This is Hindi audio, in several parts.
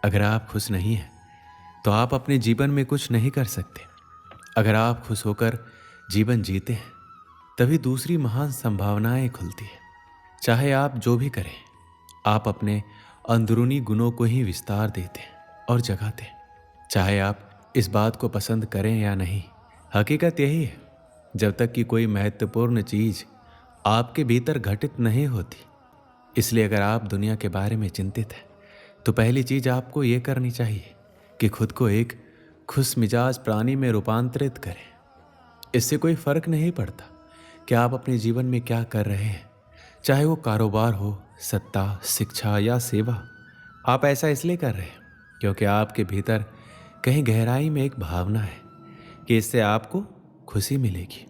अगर आप खुश नहीं हैं तो आप अपने जीवन में कुछ नहीं कर सकते। अगर आप खुश होकर जीवन जीते हैं तभी दूसरी महान संभावनाएं खुलती है। चाहे आप जो भी करें, आप अपने अंदरूनी गुणों को ही विस्तार देते हैं और जगाते हैं। चाहे आप इस बात को पसंद करें या नहीं, हकीकत यही है। जब तक कि कोई महत्वपूर्ण चीज आपके भीतर घटित नहीं होती। इसलिए अगर आप दुनिया के बारे में चिंतित हैं तो पहली चीज आपको यह करनी चाहिए कि खुद को एक खुश मिजाज प्राणी में रूपांतरित करें। इससे कोई फर्क नहीं पड़ता कि आप अपने जीवन में क्या कर रहे हैं, चाहे वो कारोबार हो, सत्ता, शिक्षा या सेवा। आप ऐसा इसलिए कर रहे हैं क्योंकि आपके भीतर कहीं गहराई में एक भावना है कि इससे आपको खुशी मिलेगी।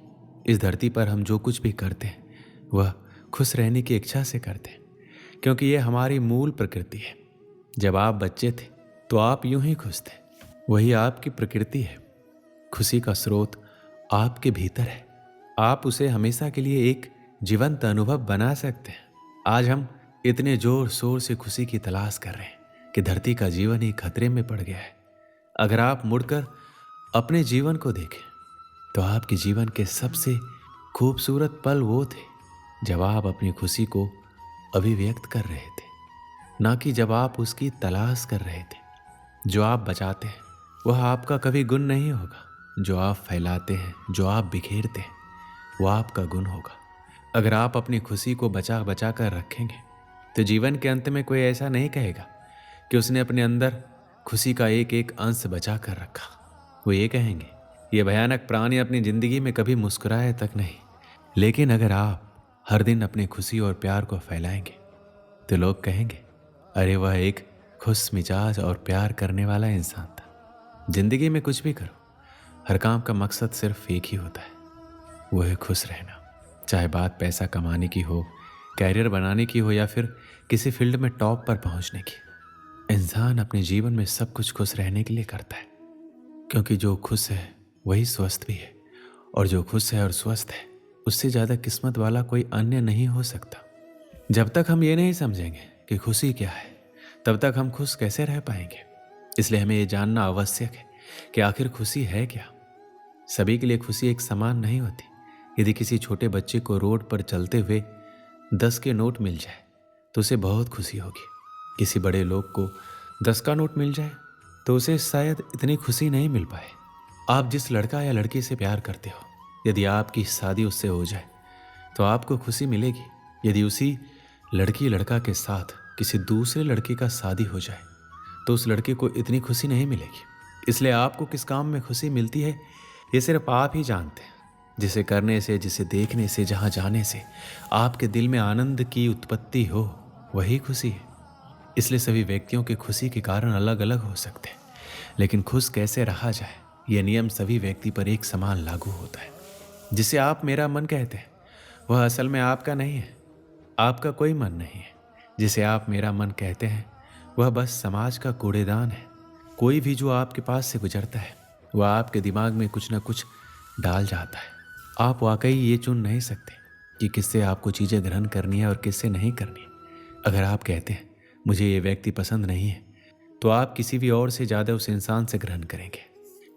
इस धरती पर हम जो कुछ भी करते हैं वह खुश रहने की इच्छा से करते हैं, क्योंकि यह हमारी मूल प्रकृति है। जब आप बच्चे थे तो आप यूं ही खुश थे। वही आपकी प्रकृति है। खुशी का स्रोत आपके भीतर है। आप उसे हमेशा के लिए एक जीवंत अनुभव बना सकते हैं। आज हम इतने जोर शोर से खुशी की तलाश कर रहे हैं कि धरती का जीवन ही खतरे में पड़ गया है। अगर आप मुड़कर अपने जीवन को देखें तो आपके जीवन के सबसे खूबसूरत पल वो थे जब आप अपनी खुशी को अभिव्यक्त कर रहे थे, ना कि जब आप उसकी तलाश कर रहे थे। जो आप बचाते हैं वह आपका कभी गुण नहीं होगा। जो आप फैलाते हैं, जो आप बिखेरते हैं, वह आपका गुण होगा। अगर आप अपनी खुशी को बचा बचा कर रखेंगे तो जीवन के अंत में कोई ऐसा नहीं कहेगा कि उसने अपने अंदर खुशी का एक एक अंश बचा कर रखा। वो ये कहेंगे, ये भयानक प्राणी अपनी जिंदगी में कभी मुस्कुराए तक नहीं। लेकिन अगर आप हर दिन अपनी खुशी और प्यार को फैलाएंगे तो लोग कहेंगे, अरे वह एक खुश मिजाज और प्यार करने वाला इंसान था। जिंदगी में कुछ भी करो, हर काम का मकसद सिर्फ एक ही होता है, वो है खुश रहना। चाहे बात पैसा कमाने की हो, कैरियर बनाने की हो या फिर किसी फील्ड में टॉप पर पहुंचने की। इंसान अपने जीवन में सब कुछ खुश रहने के लिए करता है, क्योंकि जो खुश है वही स्वस्थ भी है, और जो खुश है और स्वस्थ है उससे ज़्यादा किस्मत वाला कोई अन्य नहीं हो सकता। जब तक हम ये नहीं समझेंगे कि खुशी क्या है, तब तक हम खुश कैसे रह पाएंगे। इसलिए हमें ये जानना आवश्यक है कि आखिर खुशी है क्या। सभी के लिए खुशी एक समान नहीं होती। यदि किसी छोटे बच्चे को रोड पर चलते हुए 10 के नोट मिल जाए तो उसे बहुत खुशी होगी। किसी बड़े लोग को 10 का नोट मिल जाए तो उसे शायद इतनी खुशी नहीं मिल पाए। आप जिस लड़का या लड़की से प्यार करते हो, यदि आपकी शादी उससे हो जाए तो आपको खुशी मिलेगी। यदि उसी लड़की लड़का के साथ किसी दूसरे लड़के का शादी हो जाए तो उस लड़के को इतनी खुशी नहीं मिलेगी। इसलिए आपको किस काम में खुशी मिलती है ये सिर्फ आप ही जानते हैं। जिसे करने से, जिसे देखने से, जहाँ जाने से आपके दिल में आनंद की उत्पत्ति हो, वही खुशी है। इसलिए सभी व्यक्तियों के खुशी के कारण अलग अलग हो सकते हैं, लेकिन खुश कैसे रहा जाए यह नियम सभी व्यक्ति पर एक समान लागू होता है। जिसे आप मेरा मन कहते हैं वह असल में आपका नहीं है। आपका कोई मन नहीं है। जिसे आप मेरा मन कहते हैं वह बस समाज का कूड़ेदान है। कोई भी जो आपके पास से गुजरता है वह आपके दिमाग में कुछ ना कुछ डाल जाता है। आप वाकई ये चुन नहीं सकते कि किससे आपको चीज़ें ग्रहण करनी है और किससे नहीं करनी है। अगर आप कहते हैं मुझे ये व्यक्ति पसंद नहीं है तो आप किसी भी और से ज़्यादा उस इंसान से ग्रहण करेंगे।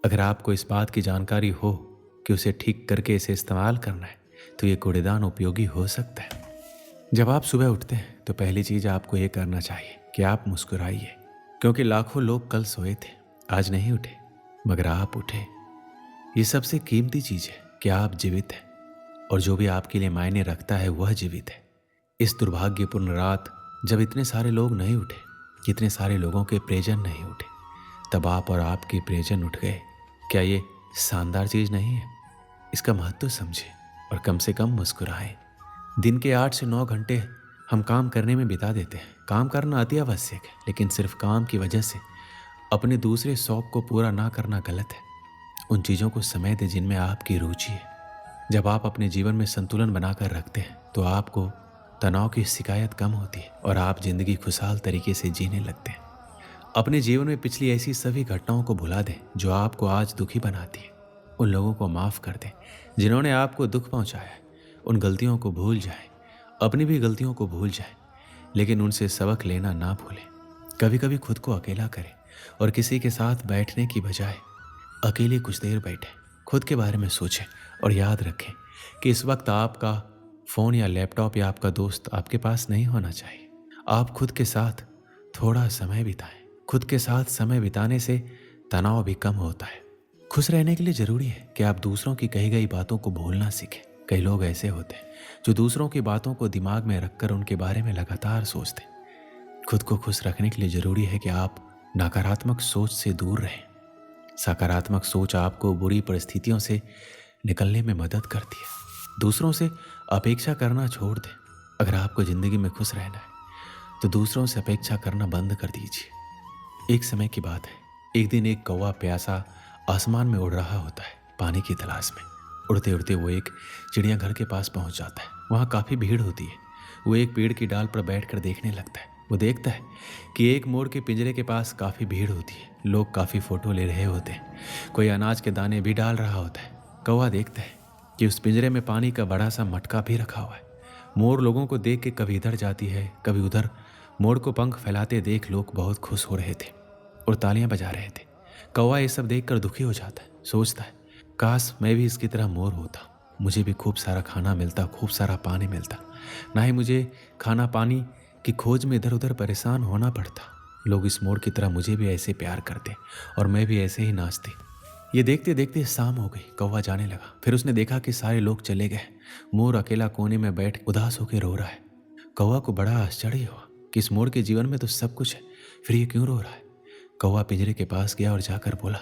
अगर आपको इस बात की जानकारी हो कि उसे ठीक करके इसे इस्तेमाल करना है तो ये कूड़ेदान उपयोगी हो सकता है। जब आप सुबह उठते हैं तो पहली चीज़ आपको ये करना चाहिए कि आप मुस्कुराइए, क्योंकि लाखों लोग कल सोए थे, आज नहीं उठे, मगर आप उठे। ये सबसे कीमती चीज़ है कि आप जीवित हैं, और जो भी आपके लिए मायने रखता है वह जीवित है। इस दुर्भाग्यपूर्ण रात जब इतने सारे लोग नहीं उठे, इतने सारे लोगों के प्रियजन नहीं उठे, तब आप और आपके प्रियजन उठ गए। क्या ये शानदार चीज़ नहीं है? इसका महत्व समझें और कम से कम मुस्कुराएं। दिन के 8 से 9 घंटे हम काम करने में बिता देते हैं। काम करना अति आवश्यक है, लेकिन सिर्फ काम की वजह से अपने दूसरे शौक को पूरा ना करना गलत है। उन चीज़ों को समय दें जिनमें आपकी रुचि है। जब आप अपने जीवन में संतुलन बनाकर रखते हैं तो आपको तनाव की शिकायत कम होती है और आप जिंदगी खुशहाल तरीके से जीने लगते हैं। अपने जीवन में पिछली ऐसी सभी घटनाओं को भुला दें जो आपको आज दुखी बनाती है। उन लोगों को माफ़ कर दें जिन्होंने आपको दुख पहुंचाया है। उन गलतियों को भूल जाएं, अपनी भी गलतियों को भूल जाएं, लेकिन उनसे सबक लेना ना भूलें। कभी कभी खुद को अकेला करें और किसी के साथ बैठने की बजाय अकेले कुछ देर बैठें, खुद के बारे में सोचें और याद रखें कि इस वक्त आपका फ़ोन या लैपटॉप या आपका दोस्त आपके पास नहीं होना चाहिए। आप खुद के साथ थोड़ा समय बिताएं। खुद के साथ समय बिताने से तनाव भी कम होता है। खुश रहने के लिए ज़रूरी है कि आप दूसरों की कही गई बातों को भूलना सीखें। कई लोग ऐसे होते हैं जो दूसरों की बातों को दिमाग में रखकर उनके बारे में लगातार सोचते हैं। खुद को खुश रखने के लिए ज़रूरी है कि आप नकारात्मक सोच से दूर रहें। सकारात्मक सोच आपको बुरी परिस्थितियों से निकलने में मदद करती है। दूसरों से अपेक्षा करना छोड़ दें। अगर आपको ज़िंदगी में खुश रहना है तो दूसरों से अपेक्षा करना बंद कर दीजिए। एक समय की बात है, एक दिन एक कौवा प्यासा आसमान में उड़ रहा होता है, पानी की तलाश में। उड़ते उड़ते वो एक चिड़ियाघर के पास पहुंच जाता है। वहाँ काफ़ी भीड़ होती है। वो एक पेड़ की डाल पर बैठकर देखने लगता है। वो देखता है कि एक मोर के पिंजरे के पास काफ़ी भीड़ होती है। लोग काफ़ी फ़ोटो ले रहे होते हैं। कोई अनाज के दाने भी डाल रहा होता है। कौवा देखता है कि उस पिंजरे में पानी का बड़ा सा मटका भी रखा हुआ है। मोर लोगों को देख के कभी इधर जाती है, कभी उधर। मोर को पंख फैलाते देख लोग बहुत खुश हो रहे थे और तालियां बजा रहे थे। कौवा ये सब देखकर दुखी हो जाता है। सोचता है, काश मैं भी इसकी तरह मोर होता, मुझे भी खूब सारा खाना मिलता, खूब सारा पानी मिलता, ना ही मुझे खाना पानी की खोज में इधर उधर परेशान होना पड़ता। लोग इस मोर की तरह मुझे भी ऐसे प्यार करते और मैं भी ऐसे ही नाचती। ये देखते देखते शाम हो गई। कौवा जाने लगा। फिर उसने देखा कि सारे लोग चले गए। मोर अकेला कोने में बैठ उदास होकर रो रहा है। कौवा को बड़ा आश्चर्य हुआ कि इस मोर के जीवन में तो सब कुछ है, फिर ये क्यों रो रहा है। कौवा पिंजरे के पास गया और जाकर बोला,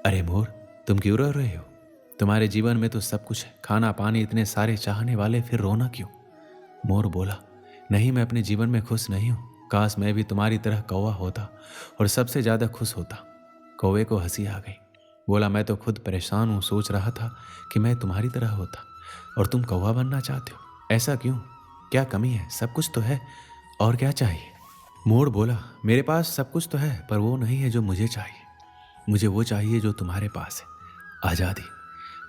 अरे मोर, तुम क्यों रो रहे हो? तुम्हारे जीवन में तो सब कुछ है, खाना पानी, इतने सारे चाहने वाले, फिर रोना क्यों? मोर बोला, नहीं, मैं अपने जीवन में खुश नहीं हूँ। काश मैं भी तुम्हारी तरह कौवा होता और सबसे ज़्यादा खुश होता। कौवे को हंसी आ गई। बोला, मैं तो खुद परेशान हूँ, सोच रहा था कि मैं तुम्हारी तरह होता और तुम कौवा बनना चाहते हो। ऐसा क्यों? क्या कमी है? सब कुछ तो है, और क्या चाहिए? मोर बोला, मेरे पास सब कुछ तो है, पर वो नहीं है जो मुझे चाहिए। मुझे वो चाहिए जो तुम्हारे पास है, आज़ादी।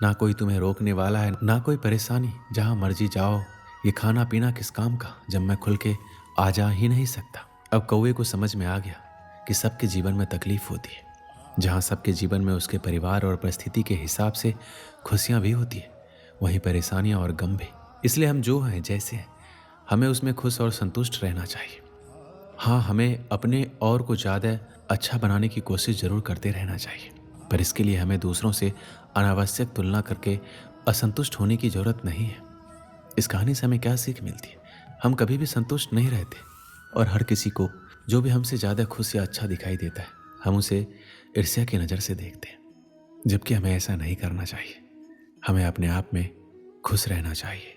ना कोई तुम्हें रोकने वाला है, ना कोई परेशानी, जहाँ मर्जी जाओ। ये खाना पीना किस काम का जब मैं खुल के आ जा ही नहीं सकता। अब कौवे को समझ में आ गया कि सबके जीवन में तकलीफ होती है। जहाँ सबके जीवन में उसके परिवार और परिस्थिति के हिसाब से खुशियाँ भी होती है, वहीं परेशानियाँ और गम भी। इसलिए हम जो हैं, जैसे हैं, हमें उसमें खुश और संतुष्ट रहना चाहिए। हाँ, हमें अपने और को ज़्यादा अच्छा बनाने की कोशिश ज़रूर करते रहना चाहिए, पर इसके लिए हमें दूसरों से अनावश्यक तुलना करके असंतुष्ट होने की ज़रूरत नहीं है। इस कहानी से हमें क्या सीख मिलती है? हम कभी भी संतुष्ट नहीं रहते और हर किसी को जो भी हमसे ज़्यादा खुश या अच्छा दिखाई देता है, हम उसे ईर्ष्या की नज़र से देखते हैं, जबकि हमें ऐसा नहीं करना चाहिए। हमें अपने आप में खुश रहना चाहिए।